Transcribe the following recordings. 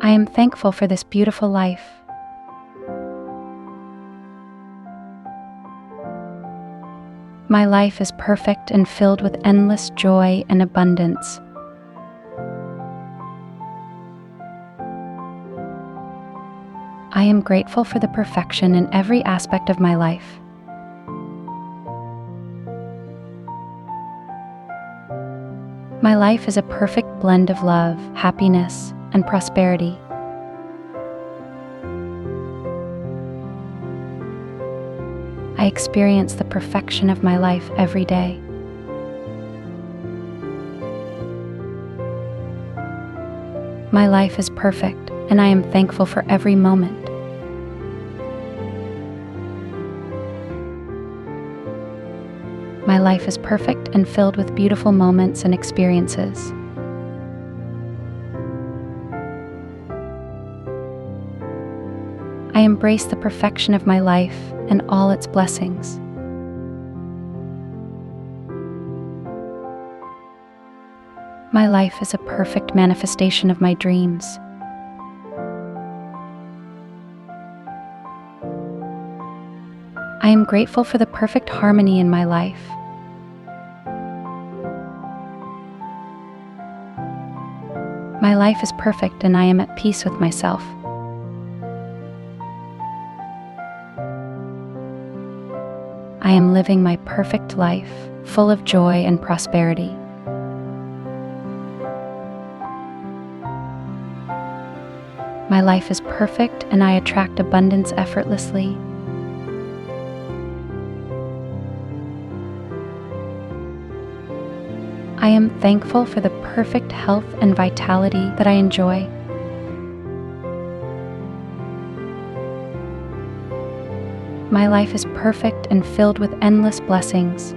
I am thankful for this beautiful life. My life is perfect and filled with endless joy and abundance. I am grateful for the perfection in every aspect of my life. My life is a perfect blend of love, happiness, and prosperity. I experience the perfection of my life every day. My life is perfect, and I am thankful for every moment. My life is perfect and filled with beautiful moments and experiences. I embrace the perfection of my life and all its blessings. My life is a perfect manifestation of my dreams. I am grateful for the perfect harmony in my life. My life is perfect and I am at peace with myself. I am living my perfect life, full of joy and prosperity. My life is perfect and I attract abundance effortlessly. I am thankful for the perfect health and vitality that I enjoy. My life is perfect and filled with endless blessings.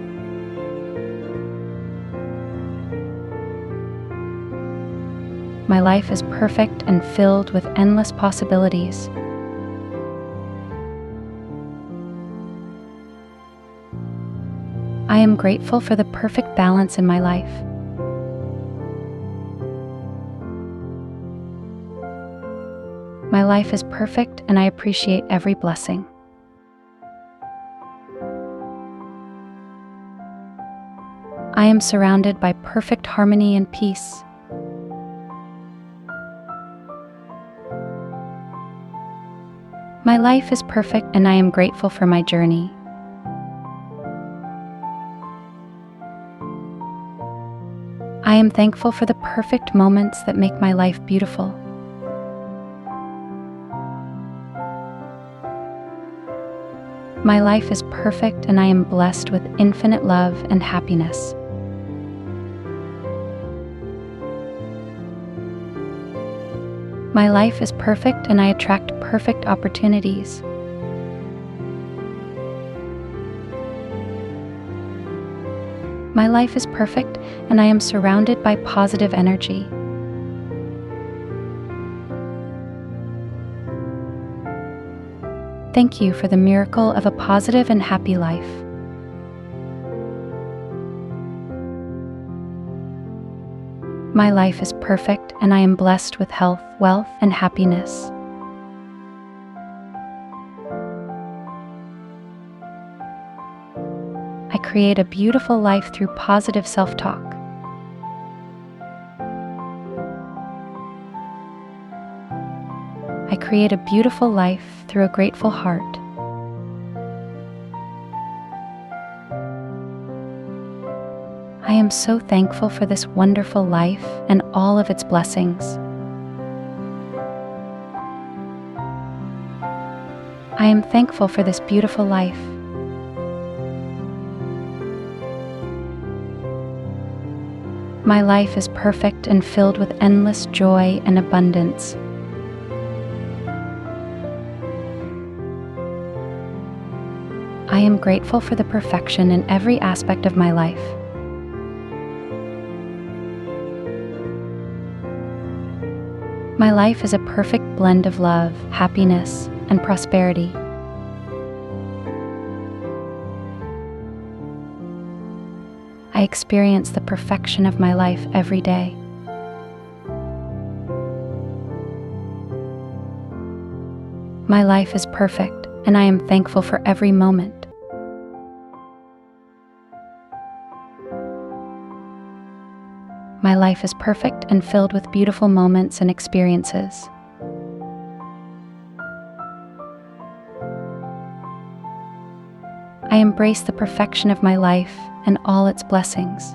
My life is perfect and filled with endless possibilities. I am grateful for the perfect balance in my life. My life is perfect and I appreciate every blessing. I am surrounded by perfect harmony and peace. My life is perfect and I am grateful for my journey. I am thankful for the perfect moments that make my life beautiful. My life is perfect and I am blessed with infinite love and happiness. My life is perfect and I attract perfect opportunities. My life is perfect and I am surrounded by positive energy. Thank you for the miracle of a positive and happy life. My life is perfect and I am blessed with health, wealth, and happiness. I create a beautiful life through positive self-talk. I create a beautiful life through a grateful heart. I am so thankful for this wonderful life and all of its blessings. I am thankful for this beautiful life. My life is perfect and filled with endless joy and abundance. I am grateful for the perfection in every aspect of my life. My life is a perfect blend of love, happiness, and prosperity. I experience the perfection of my life every day. My life is perfect, and I am thankful for every moment. My life is perfect and filled with beautiful moments and experiences. I embrace the perfection of my life and all its blessings.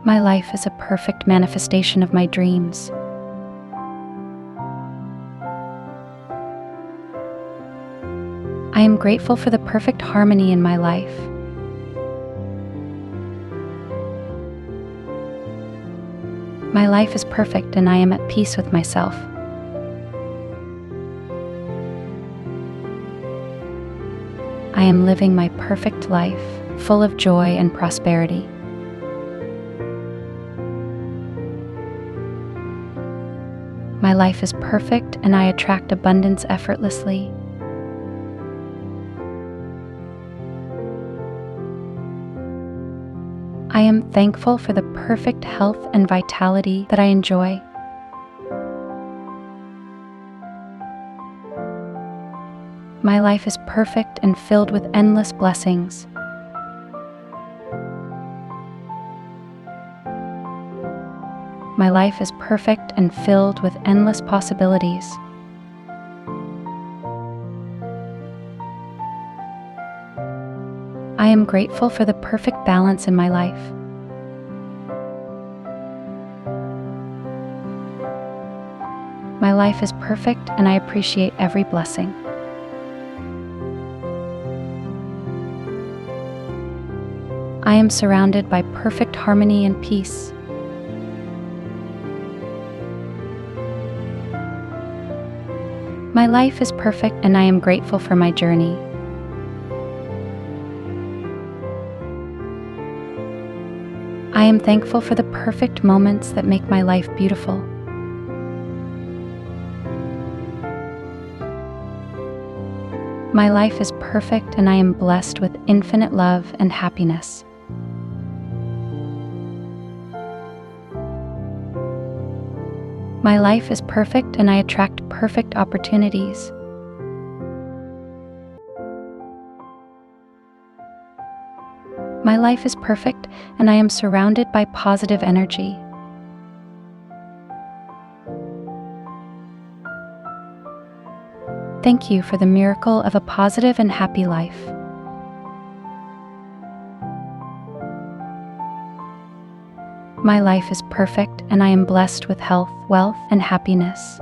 My life is a perfect manifestation of my dreams. I am grateful for the perfect harmony in my life. My life is perfect and I am at peace with myself. I am living my perfect life, full of joy and prosperity. My life is perfect and I attract abundance effortlessly. I am thankful for the perfect health and vitality that I enjoy. My life is perfect and filled with endless blessings. My life is perfect and filled with endless possibilities. I am grateful for the perfect balance in my life. My life is perfect and I appreciate every blessing. I am surrounded by perfect harmony and peace. My life is perfect and I am grateful for my journey. I am thankful for the perfect moments that make my life beautiful. My life is perfect and I am blessed with infinite love and happiness. My life is perfect and I attract perfect opportunities. My life is perfect and I am surrounded by positive energy. Thank you for the miracle of a positive and happy life. My life is perfect and I am blessed with health, wealth, and happiness.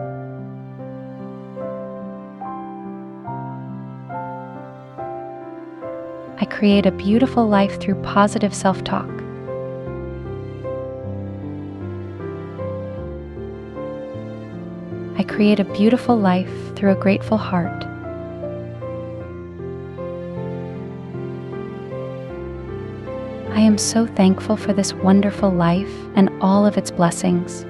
I create a beautiful life through positive self-talk. I create a beautiful life through a grateful heart. I am so thankful for this wonderful life and all of its blessings.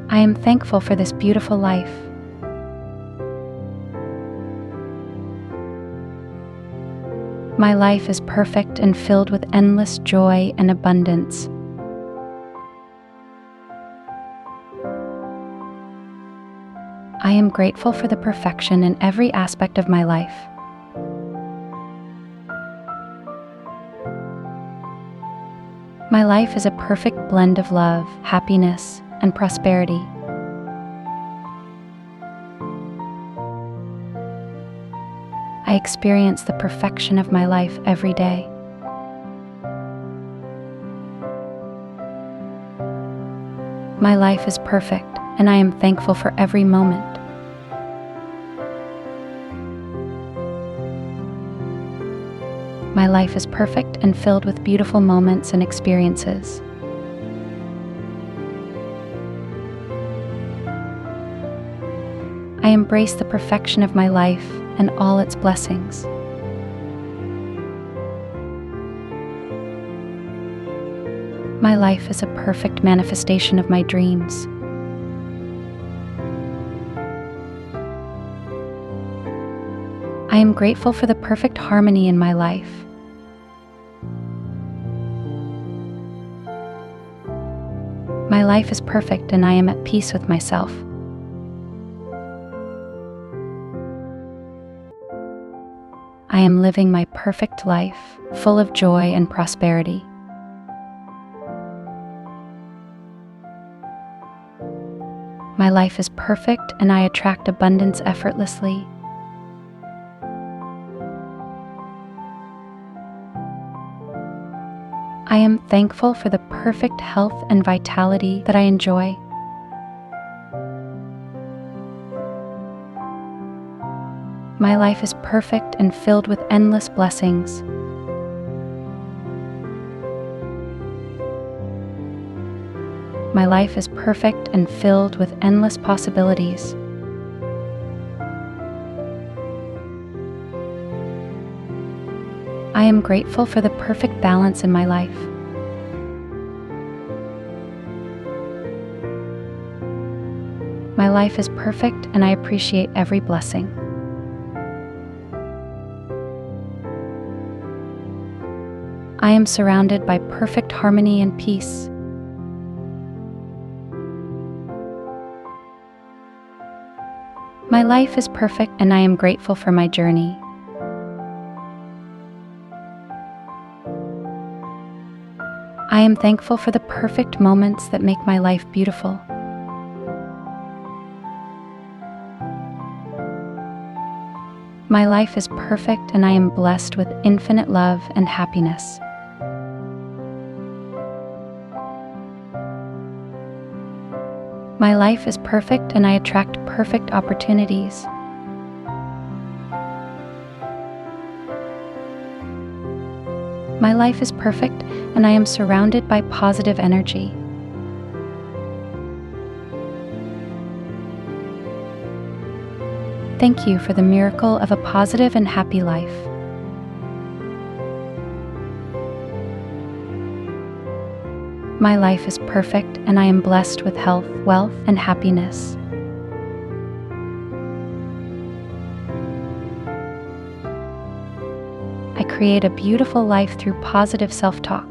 I am thankful for this beautiful life. My life is perfect and filled with endless joy and abundance. I am grateful for the perfection in every aspect of my life. My life is a perfect blend of love, happiness, and prosperity. I experience the perfection of my life every day. My life is perfect, and I am thankful for every moment. My life is perfect and filled with beautiful moments and experiences. I embrace the perfection of my life and all its blessings. My life is a perfect manifestation of my dreams. I am grateful for the perfect harmony in my life. My life is perfect and I am at peace with myself. I am living my perfect life, full of joy and prosperity. My life is perfect and I attract abundance effortlessly. I am thankful for the perfect health and vitality that I enjoy. My life is perfect and filled with endless blessings. My life is perfect and filled with endless possibilities. I am grateful for the perfect balance in my life. My life is perfect and I appreciate every blessing. I am surrounded by perfect harmony and peace. My life is perfect and I am grateful for my journey. I am thankful for the perfect moments that make my life beautiful. My life is perfect and I am blessed with infinite love and happiness. My life is perfect and I attract perfect opportunities. My life is perfect and I am surrounded by positive energy. Thank you for the miracle of a positive and happy life. My life is perfect and I am blessed with health, wealth, and happiness. I create a beautiful life through positive self-talk.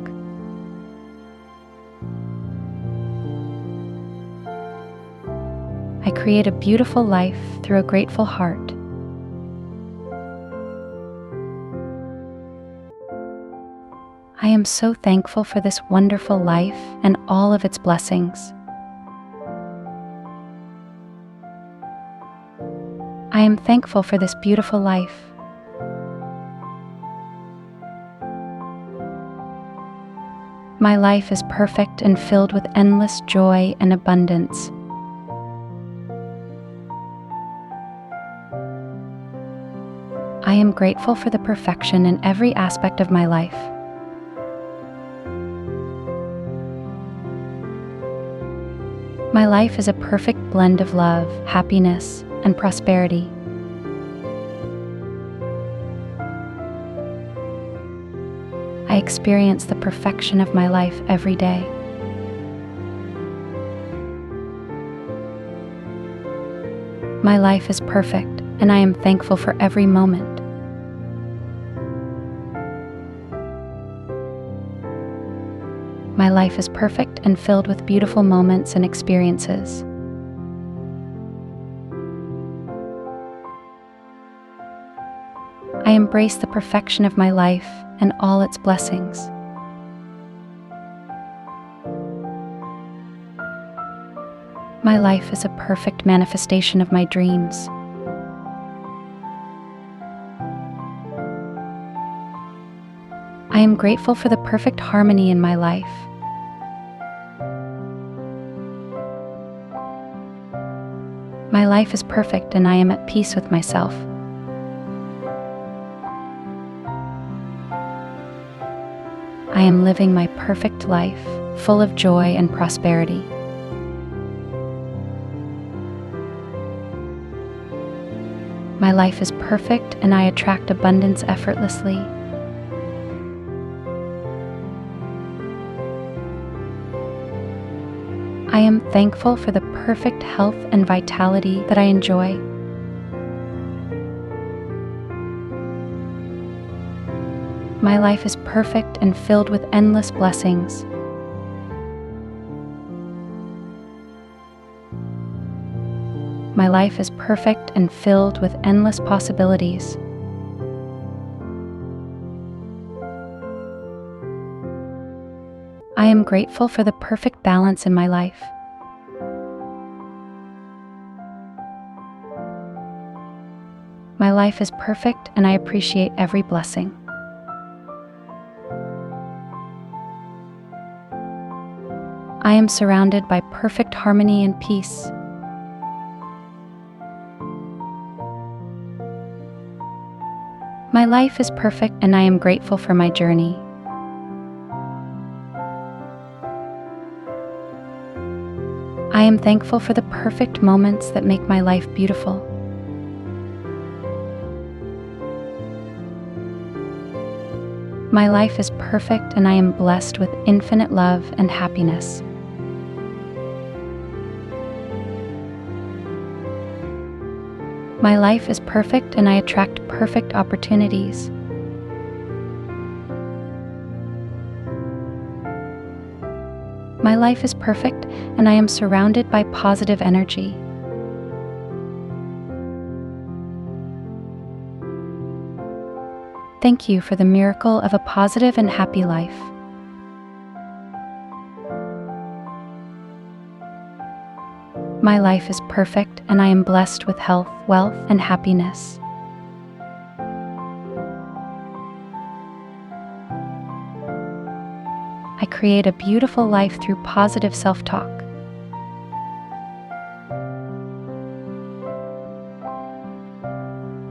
I create a beautiful life through a grateful heart. I am so thankful for this wonderful life and all of its blessings. I am thankful for this beautiful life. My life is perfect and filled with endless joy and abundance. I am grateful for the perfection in every aspect of my life. My life is a perfect blend of love, happiness, and prosperity. I experience the perfection of my life every day. My life is perfect, and I am thankful for every moment. My life is perfect and filled with beautiful moments and experiences. I embrace the perfection of my life and all its blessings. My life is a perfect manifestation of my dreams. I am grateful for the perfect harmony in my life. My life is perfect and I am at peace with myself. I am living my perfect life, full of joy and prosperity. My life is perfect and I attract abundance effortlessly. I am thankful for the perfect health and vitality that I enjoy. My life is perfect and filled with endless blessings. My life is perfect and filled with endless possibilities. I am grateful for the perfect balance in my life. My life is perfect and I appreciate every blessing. I am surrounded by perfect harmony and peace. My life is perfect and I am grateful for my journey. I am thankful for the perfect moments that make my life beautiful. My life is perfect and I am blessed with infinite love and happiness. My life is perfect and I attract perfect opportunities. My life is perfect and I am surrounded by positive energy. Thank you for the miracle of a positive and happy life. My life is perfect and I am blessed with health, wealth, and happiness. I create a beautiful life through positive self-talk.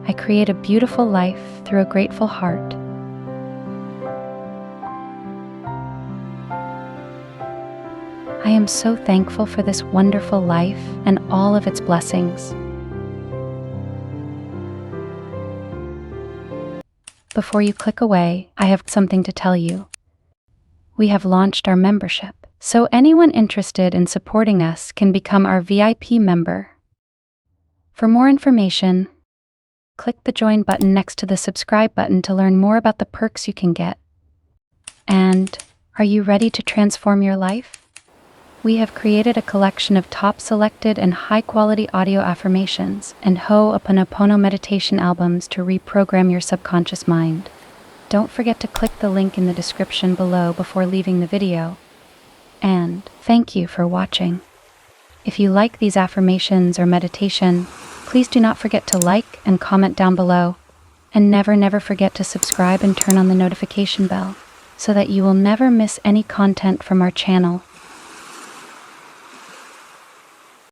I create a beautiful life through a grateful heart. I am so thankful for this wonderful life and all of its blessings. Before you click away, I have something to tell you. We have launched our membership, so anyone interested in supporting us can become our VIP member. For more information, click the join button next to the subscribe button to learn more about the perks you can get. And are you ready to transform your life? We have created a collection of top selected and high-quality audio affirmations and Ho'oponopono meditation albums to reprogram your subconscious mind. Don't forget to click the link in the description below before leaving the video. And thank you for watching. If you like these affirmations or meditation, please do not forget to like and comment down below. And never forget to subscribe and turn on the notification bell so that you will never miss any content from our channel.